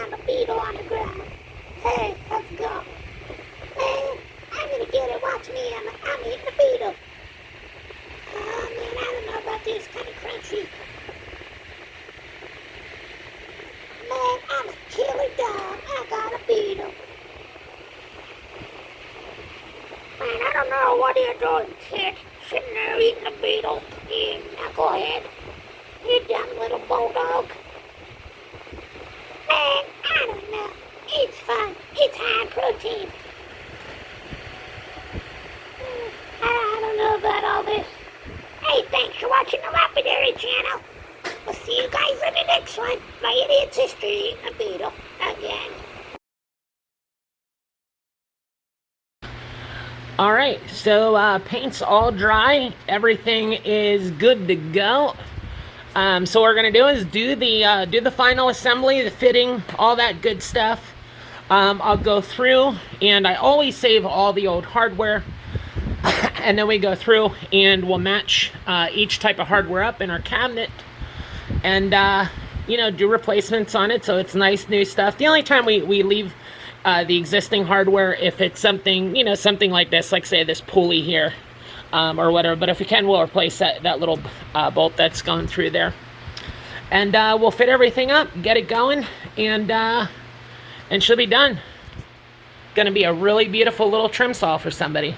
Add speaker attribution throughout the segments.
Speaker 1: found a beetle on the ground. Hey, let's go. Man, I'm gonna get it. Watch me. I'm eating the beetle. Oh man, I don't know about this. Kind of crunchy. Man, I'm a killer dog. I got a beetle. Man, I don't know what you're doing, kid. Sitting there eating a beetle. You knucklehead. You dumb little bulldog. Man, I don't know. It's fun. It's high protein. I don't know about all this. Hey, thanks for watching the Lapidary channel. We'll see you guys in the next one. My idiot's history eating a beetle again.
Speaker 2: Alright, so paint's all dry. Everything is good to go. So what we're going to do is do the final assembly, the fitting, all that good stuff. I'll go through, and I always save all the old hardware. And then we go through and we'll match each type of hardware up in our cabinet. And, do replacements on it so it's nice new stuff. The only time we leave the existing hardware if it's something, something like this, like say this pulley here, or whatever. But if we can, we'll replace that little bolt that's going through there. And we'll fit everything up, get it going, and she'll be done. Gonna be a really beautiful little trim saw for somebody.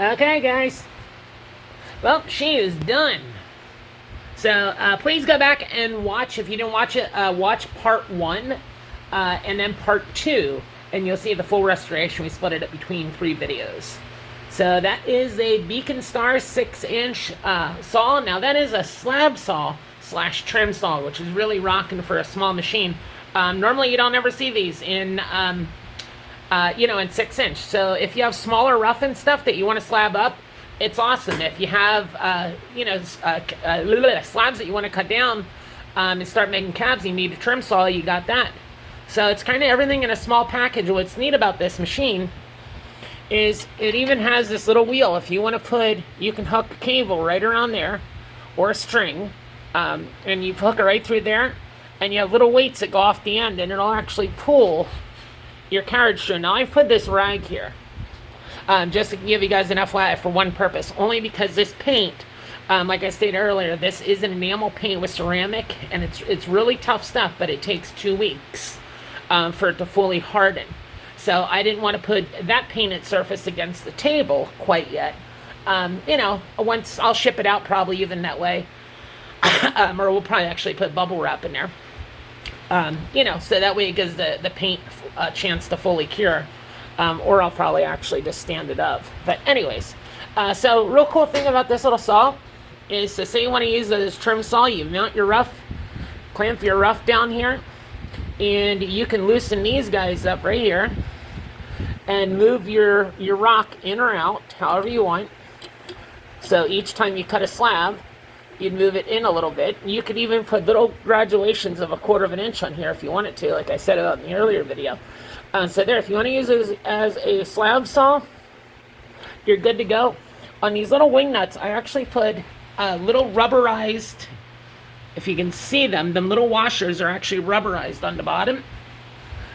Speaker 2: Okay, guys. Well, she is done. So please go back and watch. If you didn't watch it, watch part 1 and then part 2, and you'll see the full restoration. We split it up between 3 videos. So that is a Beacon Star 6-inch saw. Now that is a slab saw / trim saw, which is really rocking for a small machine. Normally you don't ever see these in in 6-inch. So if you have smaller rough-in stuff that you want to slab up, it's awesome. If you have slabs that you want to cut down and start making cabs, you need a trim saw, you got that. So it's kind of everything in a small package. What's neat about this machine is it even has this little wheel. If you want to put, you can hook a cable right around there, or a string, and you hook it right through there, and you have little weights that go off the end, and it'll actually pull your carriage through. Now I've put this rag here just to give you guys enough light for one purpose, only because this paint Like I stated earlier, this is an enamel paint with ceramic, and it's really tough stuff, but it takes 2 weeks for it to fully harden. So I didn't want to put that painted surface against the table quite yet. Once I'll ship it out probably even that way, or we'll probably actually put bubble wrap in there. So that way it gives the paint a chance to fully cure. Or I'll probably actually just stand it up. But anyways, so real cool thing about this little saw is, to say you want to use it as trim saw, you mount your rough, clamp your rough down here, and you can loosen these guys up right here and move your rock in or out however you want. So each time you cut a slab, you'd move it in a little bit. You could even put little graduations of 1/4 of an inch on here if you wanted to, like I said in the earlier video. So there, if you want to use it as a slab saw, you're good to go. On these little wing nuts, I actually put little rubberized, if you can see them little washers are actually rubberized on the bottom.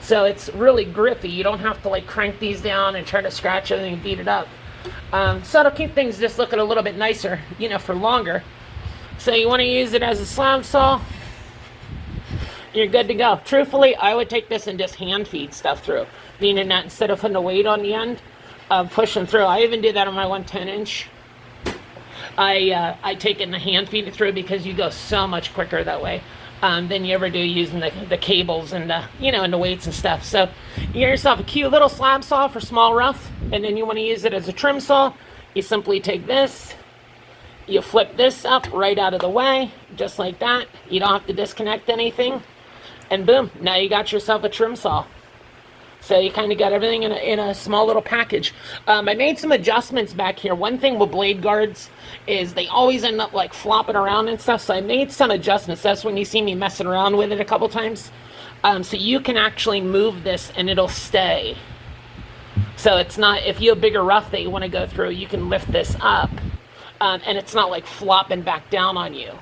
Speaker 2: So it's really grippy. You don't have to like crank these down and try to scratch everything and beat it up. So it'll keep things just looking a little bit nicer, for longer. So you want to use it as a slab saw, you're good to go. Truthfully, I would take this and just hand feed stuff through, meaning that instead of putting a weight on the end, pushing through. I even did that on my 110 inch. I take it and hand feed it through because you go so much quicker that way than you ever do using the cables and and the weights and stuff. So you get yourself a cute little slab saw for small rough, and then you want to use it as a trim saw. You simply take this, you flip this up right out of the way, just like that. You don't have to disconnect anything, and boom, now you got yourself a trim saw. So you kind of got everything in a small little package. I made some adjustments back here. One thing with blade guards is they always end up like flopping around and stuff. So I made some adjustments. That's when you see me messing around with it a couple times. So you can actually move this and it'll stay. So it's not, if you have a bigger rough that you want to go through, you can lift this up. And it's not like flopping back down on you.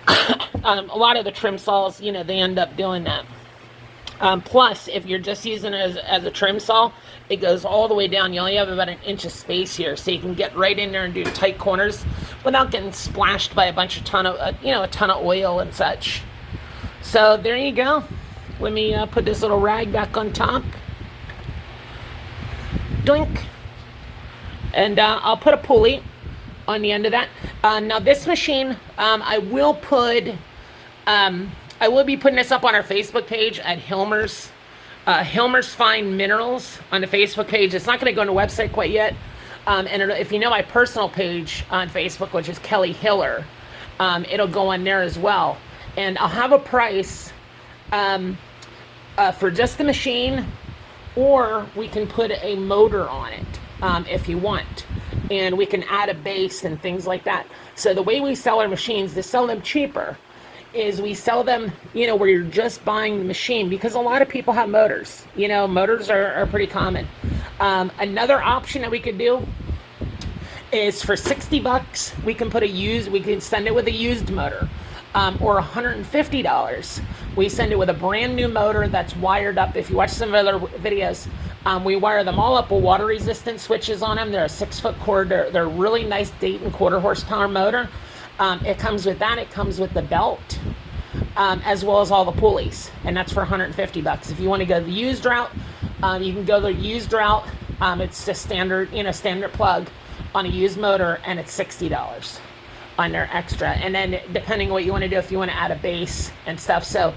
Speaker 2: A lot of the trim saws, they end up doing that. Plus, if you're just using it as a trim saw, it goes all the way down. You only have about 1 inch of space here, so you can get right in there and do tight corners without getting splashed by a ton of oil and such. So there you go. Let me put this little rag back on top. Doink. And I'll put a pulley on the end of that. Now this machine, I will be putting this up on our Facebook page at Hilmer's Fine Minerals on the Facebook page. It's not going to go on the website quite yet. And if you know my personal page on Facebook, which is Kelly Hiller, it'll go on there as well. And I'll have a price for just the machine, or we can put a motor on it if you want. And we can add a base and things like that. So the way we sell our machines, to sell them cheaper, is we sell them, where you're just buying the machine, because a lot of people have motors. Motors are pretty common. Another option that we could do is for $60, we can send it with a used motor, or $150. We send it with a brand new motor that's wired up. If you watch some of other videos, we wire them all up with water resistant switches on them. They're a 6-foot cord. They're a really nice Dayton 1/4 horsepower motor. It comes with that. It comes with the belt, as well as all the pulleys, and that's for $150. If you want to go the used route, you can go the used route. It's just standard plug on a used motor, and it's $60 on their extra. And then depending on what you want to do, if you want to add a base and stuff. So,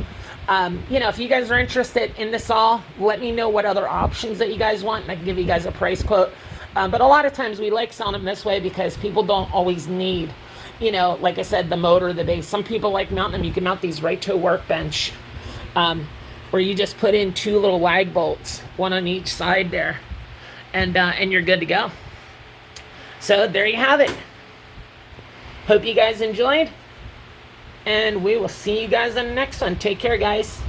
Speaker 2: if you guys are interested in this saw, let me know what other options that you guys want, and I can give you guys a price quote. But a lot of times we like selling them this way because people don't always need, like I said, the motor, the base. Some people like mounting them. You can mount these right to a workbench, where you just put in 2 little lag bolts, one on each side there, and you're good to go. So there you have it. Hope you guys enjoyed, and we will see you guys on the next one. Take care, guys.